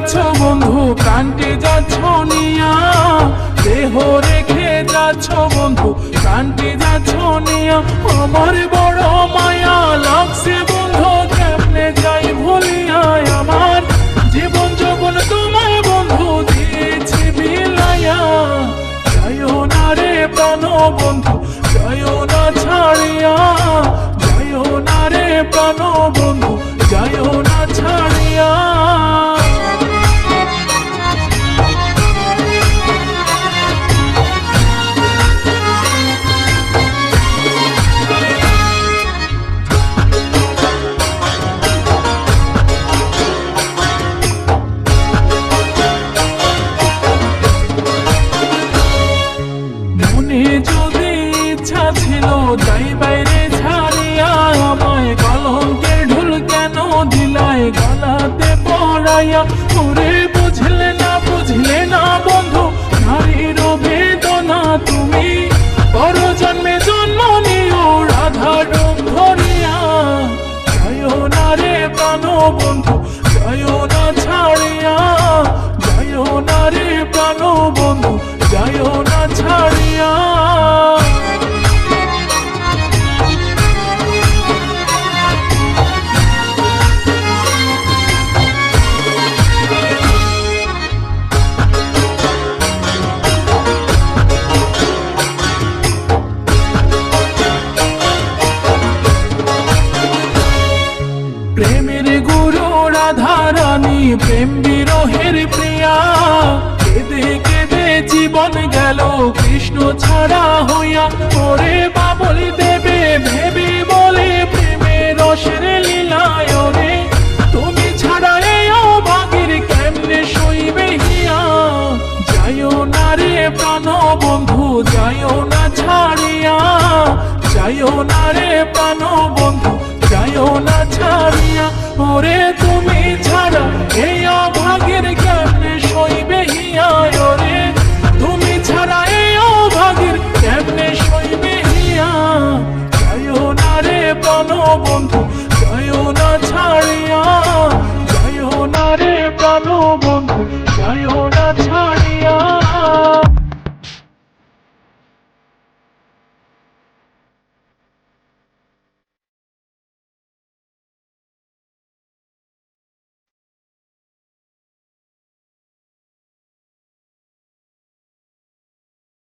যাচ্ছ বন্ধু, প্রাণটি যাচ্ছ নিয়া, দেহ রেখে যাচ্ছ বন্ধু, প্রাণটি যাচ্ছ নিয়া। আমার বড় মায়া লাগছে বন্ধু, কেমনে যাই ভুলিয়া, আমার জীবন যৌবন তোমায় বন্ধু দিয়েছি বিলাইয়া। যাইও না রে প্রাণ বন্ধু, যাইও না ছাড়িয়া, যাইও না রে প্রাণ বন্ধু, যাইও না ছাড়িয়া। মনে যদি ইচ্ছা ছিল যাই বাইরে ছাড়িয়া, আমায় কলঙ্কের ঢোল কেন দিলাই গলাতে পড়াইয়া। ওরে বুঝলে না বন্ধু, নারীর বেদনা তুমি, পর জন্মে জন্ম নিও রাধা রূপ ধরিয়া। যাইও না রে প্রাণ বন্ধু, যাইও না ছাড়িয়া, যাইও না রে প্রাণ বন্ধু, যাইও না ছাড়িয়া। প্রেমের গুরু রাধা রানী, প্রেম বিরহের প্রিয়া, কেঁদে কেঁদে জীবন গেল কৃষ্ণ ছাড়া হইয়া। ওরে বাবল দেবে ভেবে বলে প্রেমের রসের লীলায়, ওরে তুমি ছাড়া এই অভাগীর কেমনে সইবে হিয়া। যাইও না রে প্রাণ বন্ধু, যাইও না ছাড়িয়া, যাইও না রে